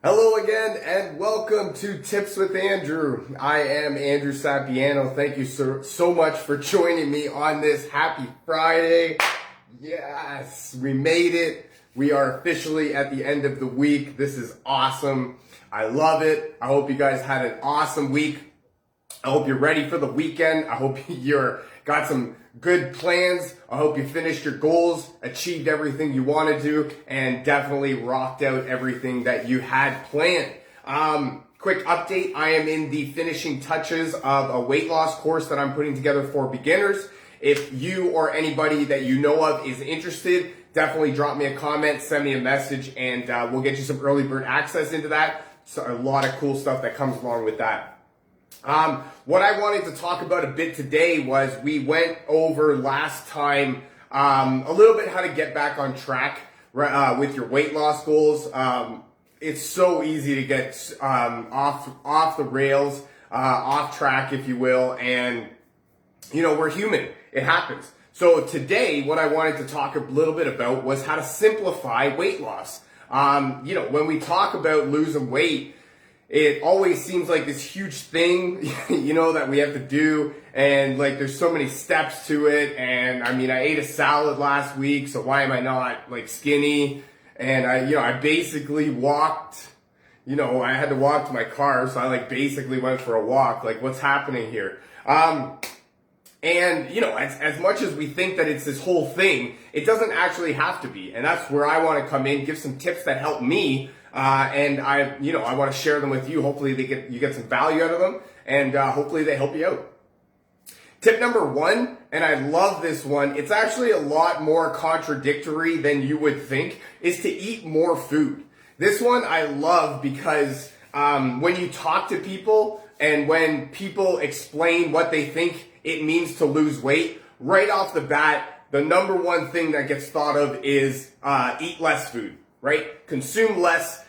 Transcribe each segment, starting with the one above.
Hello again and welcome to Tips with Andrew. I am Andrew Sapiano. Thank you so much for joining me on this happy Friday. Yes, we made it. We are officially at the end of the week. This is awesome. I love it. I hope you guys had an awesome week. I hope you're ready for the weekend. I hope you're got some good plans. I hope you finished your goals, achieved everything you want to do, and definitely rocked out everything that you had planned. Quick update. I am in the finishing touches of a weight loss course that I'm putting together for beginners. If you or anybody that you know of is interested, definitely drop me a comment, send me a message, and we'll get you some early bird access into that. So a lot of cool stuff that comes along with that. What I wanted to talk about a bit today was we went over last time a little bit how to get back on track with your weight loss goals. It's so easy to get off the rails, off track, if you will, and you know, we're human. It happens. So today, what I wanted to talk a little bit about was how to simplify weight loss. You know, when we talk about losing weight, it always seems like this huge thing, you know, that we have to do. And like, there's so many steps to it. And I mean, I ate a salad last week, so why am I not like skinny? And I basically walked, I had to walk to my car. So I like basically went for a walk. Like, what's happening here? And, as much as we think that it's this whole thing, it doesn't actually have to be. And that's where I want to come in, give some tips that help me. And I want to share them with you. Hopefully you get some value out of them, and hopefully they help you out. Tip number 1, and I love this one. It's actually a lot more contradictory than you would think, is to eat more food. This one I love because when you talk to people and when people explain what they think it means to lose weight, right off the bat, the number one thing that gets thought of is eat less food, right? Consume less.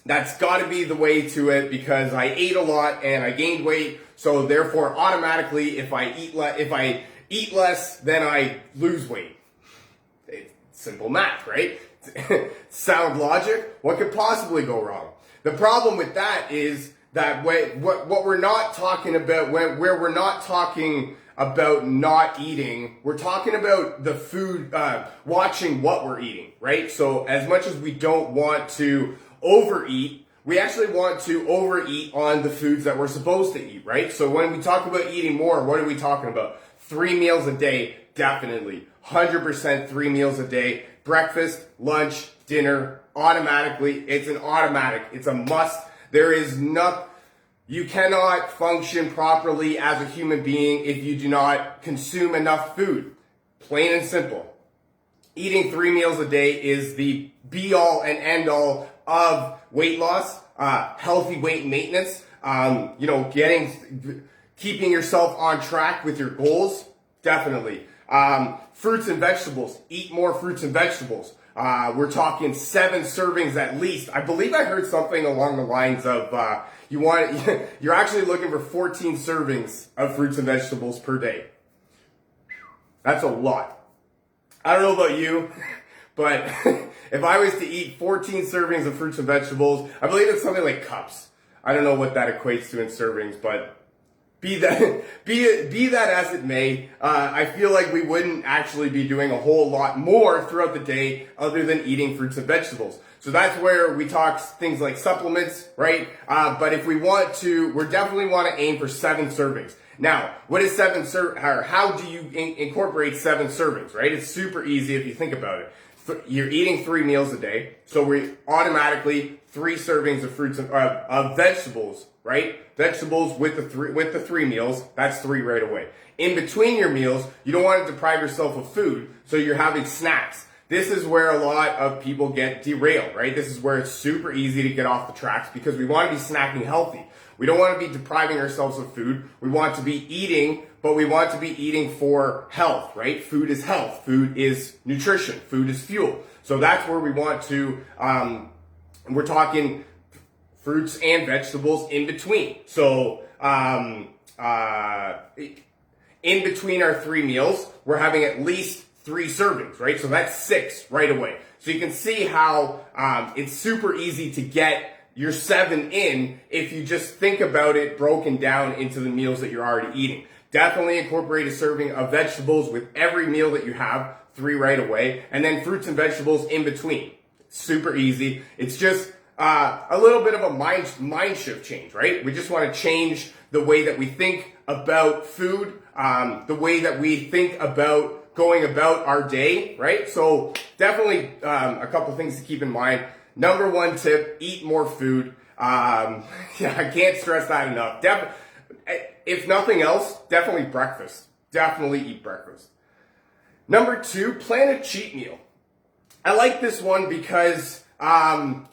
That's got to be the way to it, because I ate a lot and I gained weight. So therefore, automatically, if I eat less, then I lose weight. It's simple math, right? Sound logic. What could possibly go wrong? The problem with that is that what we're not talking about, where we're not talking about not eating, we're talking about the food, watching what we're eating, right? So as much as we don't want to overeat, we actually want to overeat on the foods that we're supposed to eat, right? So when we talk about eating more, what are we talking about? 3 meals a day, definitely. 100% 3 meals a day. Breakfast, lunch, dinner, automatically. It's an automatic. It's a must. You cannot function properly as a human being if you do not consume enough food. Plain and simple. Eating 3 meals a day is the be-all and end-all of weight loss, healthy weight maintenance, keeping yourself on track with your goals, definitely. Fruits and vegetables. Eat more fruits and vegetables. We're talking 7 servings at least. I believe I heard something along the lines of you're actually looking for 14 servings of fruits and vegetables per day. That's a lot. I don't know about you, but if I was to eat 14 servings of fruits and vegetables, I believe it's something like cups. I don't know what that equates to in servings, but be that as it may, I feel like we wouldn't actually be doing a whole lot more throughout the day other than eating fruits and vegetables. So that's where we talk things like supplements, right? But if we definitely want to aim for 7 servings. Now, what is how do you incorporate 7 servings, right? It's super easy if you think about it. You're eating 3 meals a day, so we automatically 3 servings of fruits of vegetables, right? Vegetables with the 3 meals, that's 3 right away. In between your meals, you don't want to deprive yourself of food, so you're having snacks. This is where a lot of people get derailed, right? This is where it's super easy to get off the tracks, because we want to be snacking healthy. We don't want to be depriving ourselves of food. We want to be eating, but we want to be eating for health, right? Food is health. Food is nutrition. Food is fuel. So that's where we want to, we're talking fruits and vegetables in between. So, in between our 3 meals, we're having at least 3 servings, right? So that's 6 right away. So you can see how it's super easy to get your 7 in if you just think about it broken down into the meals that you're already eating. Definitely incorporate a serving of vegetables with every meal that you have, 3 right away, and then fruits and vegetables in between. Super easy. It's just a little bit of a mind shift change, right? We just want to change the way that we think about food, the way that we think about going about our day, right? So definitely a couple things to keep in mind. Number 1 tip, eat more food. I can't stress that enough. If nothing else, definitely breakfast. Definitely eat breakfast. Number 2, plan a cheat meal. I like this one because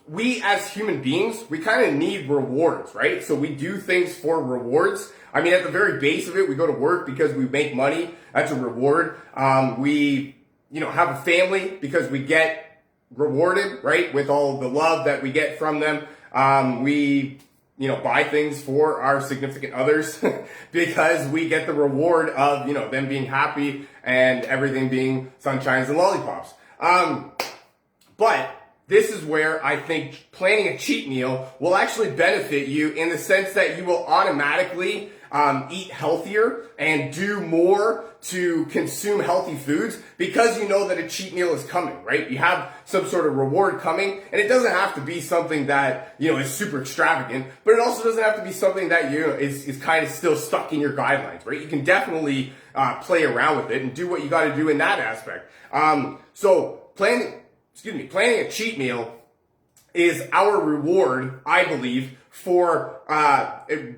we as human beings, we kind of need rewards, right? So we do things for rewards. I mean, at the very base of it, we go to work because we make money. That's a reward. We, have a family because we get rewarded, right? With all the love that we get from them. We, buy things for our significant others because we get the reward of, them being happy and everything being sunshines and lollipops. But this is where I think planning a cheat meal will actually benefit you in the sense that you will automatically eat healthier and do more to consume healthy foods because you know that a cheat meal is coming, right? You have some sort of reward coming, and it doesn't have to be something that, is super extravagant, but it also doesn't have to be something that, is kind of still stuck in your guidelines, right? You can definitely play around with it and do what you got to do in that aspect. So planning a cheat meal is our reward, I believe, for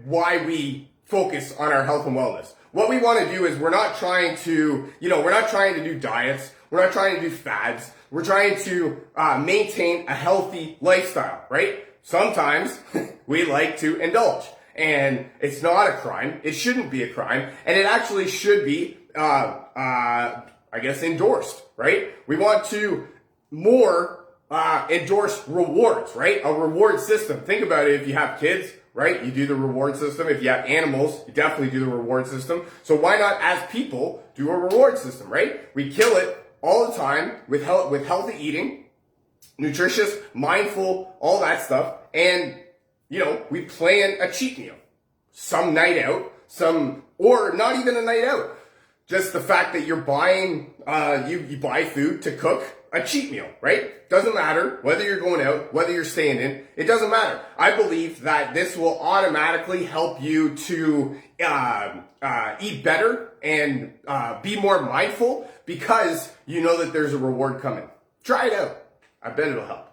why we focus on our health and wellness. What we want to do is we're not trying to do diets. We're not trying to do fads. We're trying to maintain a healthy lifestyle, right? Sometimes we like to indulge, and it's not a crime. It shouldn't be a crime, and it actually should be, endorsed, right? We want to more endorse rewards, right? A reward system. Think about it. If you have kids, right, you do the reward system. If you have animals, you definitely do the reward system. So why not, as people, do a reward system, right? We kill it all the time with healthy eating, nutritious, mindful, all that stuff, and we plan a cheat meal, some night out, or not even a night out. Just the fact that you're buying, you buy food to cook a cheat meal, right? Doesn't matter whether you're going out, whether you're staying in. It doesn't matter. I believe that this will automatically help you to eat better and be more mindful because you know that there's a reward coming. Try it out. I bet it'll help.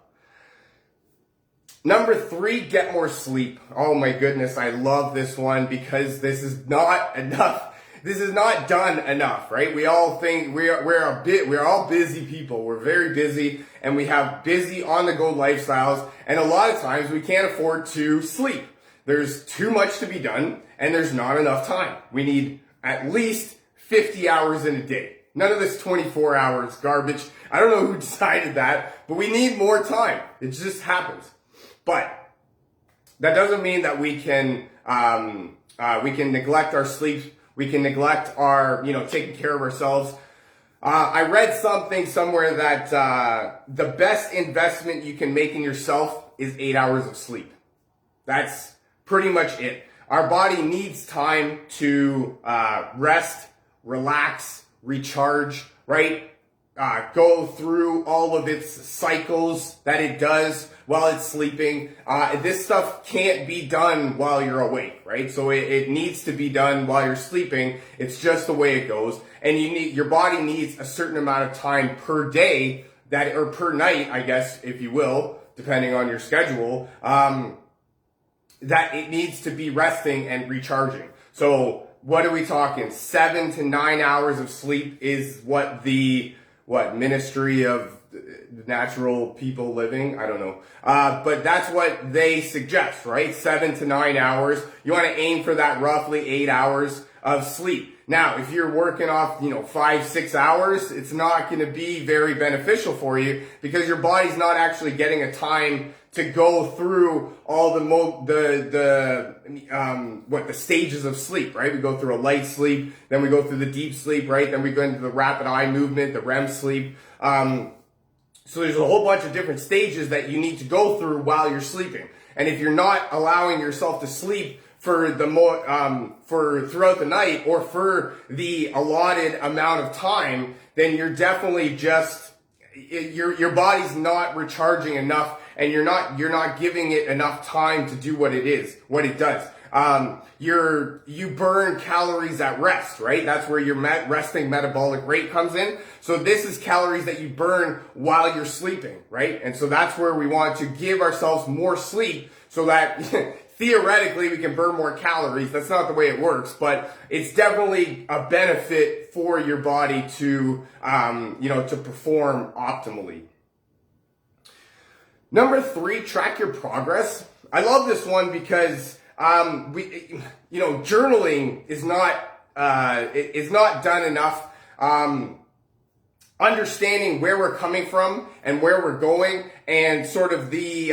Number 3, get more sleep. Oh my goodness, I love this one because this is not enough. This is not done enough, right? We all think we're all busy people. We're very busy, and we have busy on-the-go lifestyles, and a lot of times we can't afford to sleep. There's too much to be done, and there's not enough time. We need at least 50 hours in a day. None of this 24 hours garbage. I don't know who decided that, but we need more time. It just happens. But that doesn't mean that we can neglect our sleep. We can neglect our, taking care of ourselves. I read something somewhere that the best investment you can make in yourself is 8 hours of sleep. That's pretty much it. Our body needs time to rest, relax, recharge, right? Go through all of its cycles that it does while it's sleeping. This stuff can't be done while you're awake, right? So it needs to be done while you're sleeping. It's just the way it goes. And your body needs a certain amount of time per day or per night, I guess, if you will, depending on your schedule, that it needs to be resting and recharging. So what are we talking? 7 to 9 hours of sleep is what the Ministry of Natural People Living? I don't know. But that's what they suggest, right? 7 to 9 hours. You want to aim for that roughly 8 hours of sleep. Now, if you're working off, 5-6 hours, it's not going to be very beneficial for you because your body's not actually getting a time to go through all the stages of sleep, right? We go through a light sleep, then we go through the deep sleep, right? Then we go into the rapid eye movement, the REM sleep. So there's a whole bunch of different stages that you need to go through while you're sleeping. And if you're not allowing yourself to sleep for for throughout the night or for the allotted amount of time, then you're definitely just your body's not recharging enough, and you're not giving it enough time to do what it does. You burn calories at rest, right? That's where your resting metabolic rate comes in. So this is calories that you burn while you're sleeping, right? And so that's where we want to give ourselves more sleep so that theoretically we can burn more calories. That's not the way it works, but it's definitely a benefit for your body to, to perform optimally. Number 3, track your progress. I love this one because journaling is not done enough. Understanding where we're coming from and where we're going, and sort of the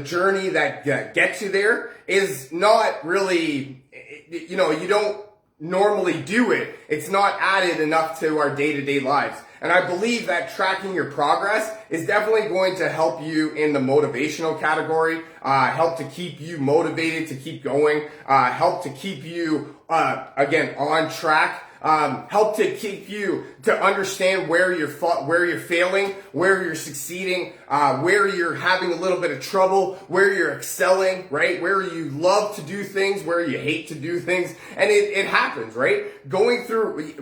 journey that gets you there is not really, you don't normally do it. It's not added enough to our day-to-day lives. And I believe that tracking your progress is definitely going to help you in the motivational category, help to keep you motivated to keep going, help to keep you, again, on track. Help to keep you to understand where you're failing, where you're succeeding, where you're having a little bit of trouble, where you're excelling, right? Where you love to do things, where you hate to do things. And it happens, right? Going through,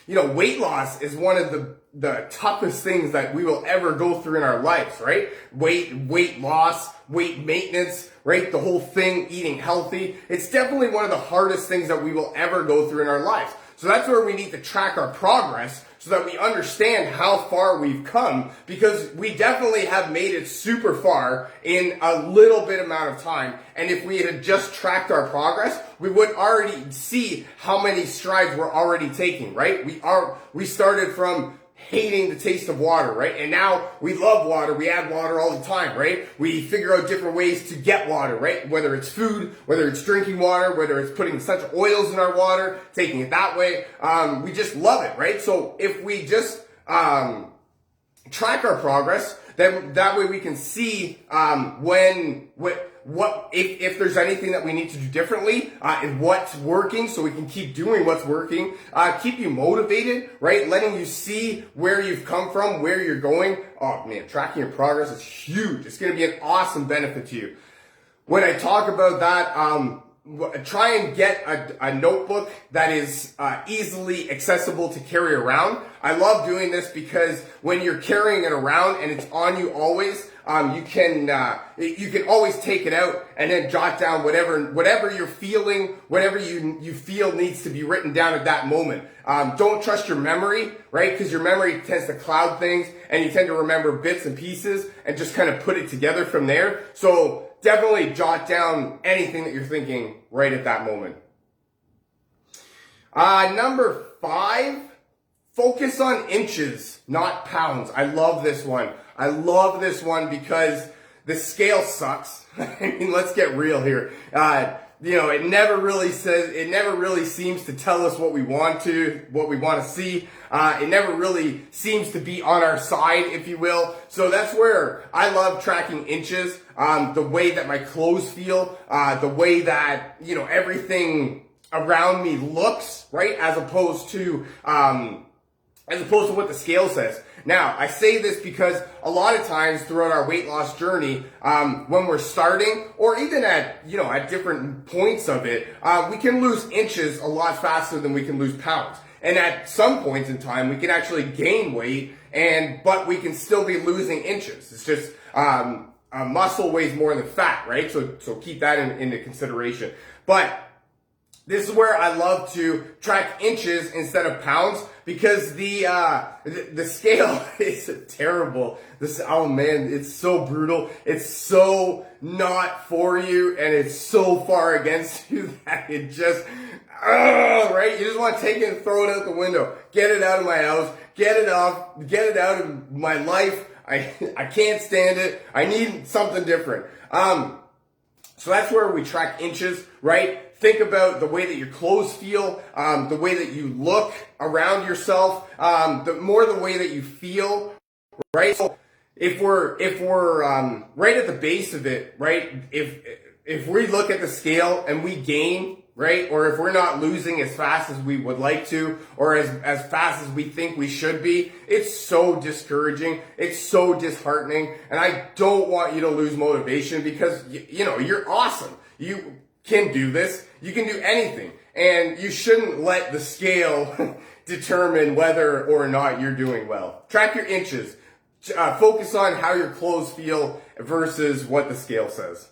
weight loss is one of the toughest things that we will ever go through in our lives, right? Weight loss, weight maintenance, right? The whole thing, eating healthy. It's definitely one of the hardest things that we will ever go through in our lives. So that's where we need to track our progress so that we understand how far we've come, because we definitely have made it super far in a little bit amount of time. And if we had just tracked our progress, we would already see how many strides we're already taking, right? We started from hating the taste of water, right? And now we love water. We add water all the time, right? We figure out different ways to get water, right? Whether it's food, whether it's drinking water, whether it's putting essential oils in our water, taking it that way. We just love it, right? So if we just track our progress, then that way we can see if there's anything that we need to do differently, and what's working, so we can keep doing what's working, keep you motivated, right? Letting you see where you've come from, where you're going. Oh man, tracking your progress is huge. It's going to be an awesome benefit to you. When I talk about that, try and get a notebook that is easily accessible to carry around. I love doing this because when you're carrying it around and it's on you always, you can always take it out and then jot down whatever you're feeling, whatever you feel needs to be written down at that moment. Don't trust your memory, right? Because your memory tends to cloud things, and you tend to remember bits and pieces and just kind of put it together from there. So definitely jot down anything that you're thinking right at that moment. Number 5, focus on inches, not pounds. I love this one. I love this one because the scale sucks. I mean, let's get real here. It never really seems to tell us what we want to see. It never really seems to be on our side, if you will. So that's where I love tracking inches, the way that my clothes feel, the way that, everything around me looks, right? As opposed to what the scale says. Now, I say this because a lot of times throughout our weight loss journey, when we're starting, or even at different points of it, we can lose inches a lot faster than we can lose pounds. And at some points in time, we can actually gain weight, but we can still be losing inches. It's just, muscle weighs more than fat, right? So keep that into consideration. But this is where I love to track inches instead of pounds, because the scale is terrible. Oh man, it's so brutal. It's so not for you, and it's so far against you that it just, right? You just want to take it and throw it out the window. Get it out of my house. Get it out of my life. I can't stand it. I need something different. So that's where we track inches, right? Think about the way that your clothes feel, the way that you look around yourself, the way that you feel, right? So if we're right at the base of it, right? If we look at the scale and we gain, right? Or if we're not losing as fast as we would like to, or as fast as we think we should be, it's so discouraging. It's so disheartening. And I don't want you to lose motivation because, you know, you're awesome. You can do this. You can do anything. And you shouldn't let the scale determine whether or not you're doing well. Track your inches. Focus on how your clothes feel versus what the scale says.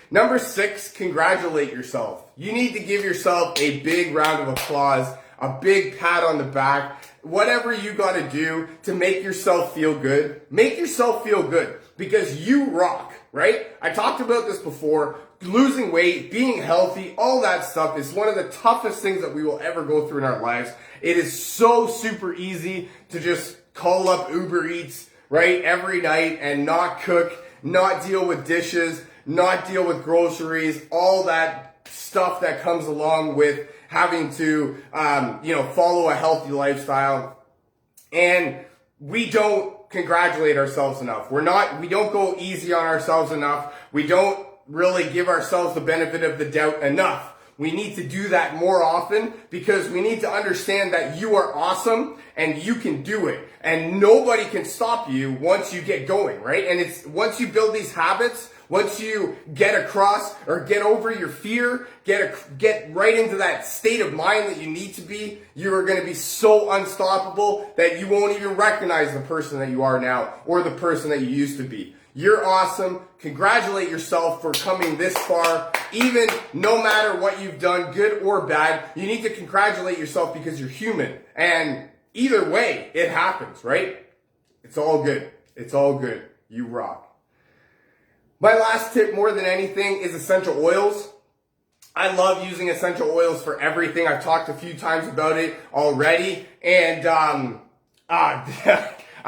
Number 6, congratulate yourself. You need to give yourself a big round of applause, a big pat on the back, whatever you got to do to make yourself feel good. Make yourself feel good because you rock, right? I talked about this before. Losing weight, being healthy, all that stuff is one of the toughest things that we will ever go through in our lives. It is so super easy to just call up Uber Eats, right, every night and not cook, not deal with dishes, not deal with groceries, all that stuff that comes along with having to, follow a healthy lifestyle. And we don't congratulate ourselves enough. We don't go easy on ourselves enough. We don't really give ourselves the benefit of the doubt enough. We need to do that more often because we need to understand that you are awesome and you can do it. And nobody can stop you once you get going, right? And it's once you build these habits, once you get across or get over your fear, get right into that state of mind that you need to be, you are going to be so unstoppable that you won't even recognize the person that you are now or the person that you used to be. You're awesome. Congratulate yourself for coming this far. Even no matter what you've done, good or bad, you need to congratulate yourself because you're human. And either way, it happens, right? It's all good. It's all good. You rock. My last tip more than anything is essential oils. I love using essential oils for everything. I've talked a few times about it already. And,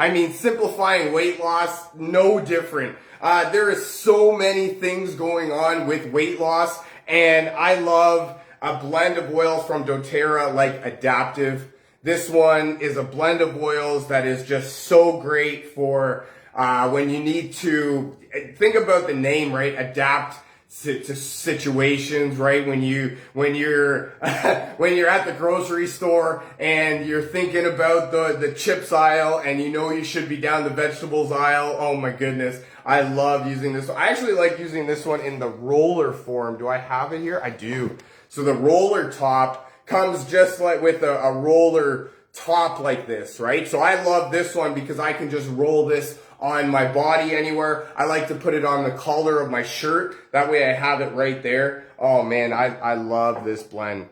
I mean, simplifying weight loss, no different. There is so many things going on with weight loss, and I love a blend of oils from doTERRA like Adaptive. This one is a blend of oils that is just so great for when you need to think about the name, right? Adapt to situations, right? When you're when you're at the grocery store and you're thinking about the chips aisle and you know you should be down the vegetables aisle. Oh my goodness. I love using this. I actually like using this one in the roller form. Do I have it here? I do. So the roller top comes just like with a roller top like this, right? So I love this one because I can just roll this on my body anywhere. I like to put it on the collar of my shirt. That way I have it right there. Oh man, I love this blend.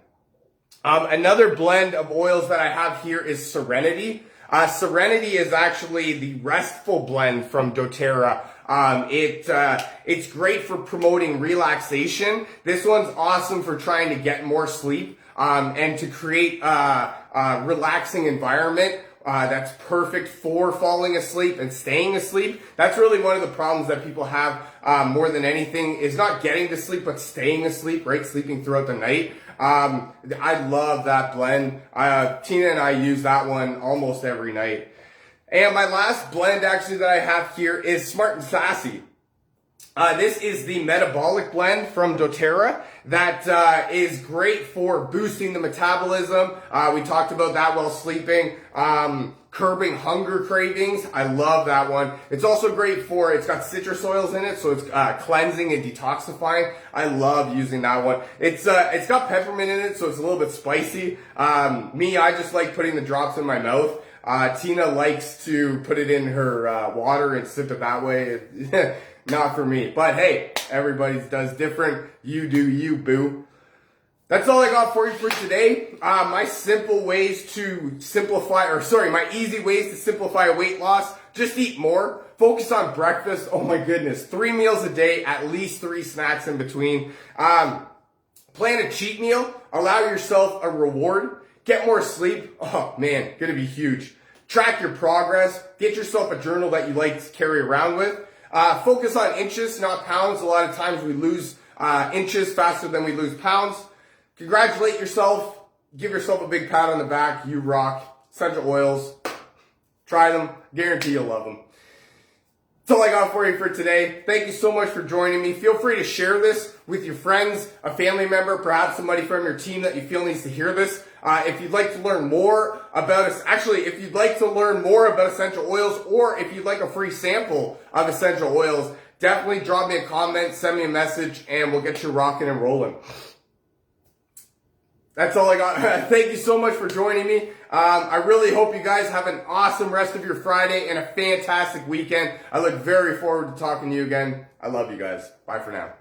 Another blend of oils that I have here is Serenity. Serenity is actually the restful blend from doTERRA. It's great for promoting relaxation. This one's awesome for trying to get more sleep, and to create a relaxing environment. That's perfect for falling asleep and staying asleep. That's really one of the problems that people have more than anything is not getting to sleep, but staying asleep, right? Sleeping throughout the night. I love that blend. Tina and I use that one almost every night. And my last blend actually that I have here is Smart and Sassy. This is the metabolic blend from doTERRA that is great for boosting the metabolism. We talked about that while sleeping. Curbing hunger cravings. I love that one. It's also great for, it's got citrus oils in it, so it's cleansing and detoxifying. I love using that one. It's got peppermint in it, so it's a little bit spicy. I just like putting the drops in my mouth. Tina likes to put it in her water and sip it that way. Not for me. But hey, everybody does different. You do you, boo. That's all I got for you for today. My easy ways to simplify weight loss. Just eat more. Focus on breakfast. Oh my goodness. 3 meals a day, at least 3 snacks in between. Plan a cheat meal. Allow yourself a reward. Get more sleep. Oh man, gonna be huge. Track your progress. Get yourself a journal that you like to carry around with. Focus on inches, not pounds. A lot of times we lose inches faster than we lose pounds. Congratulate yourself. Give yourself a big pat on the back. You rock. Essential oils. Try them. Guarantee you'll love them. That's all I got for you for today. Thank you so much for joining me. Feel free to share this with your friends, a family member, perhaps somebody from your team that you feel needs to hear this. If you'd like to learn more about us, actually, if you'd like to learn more about essential oils, or if you'd like a free sample of essential oils, definitely drop me a comment, send me a message, and we'll get you rocking and rolling. That's all I got. Thank you so much for joining me. I really hope you guys have an awesome rest of your Friday and a fantastic weekend. I look very forward to talking to you again. I love you guys. Bye for now.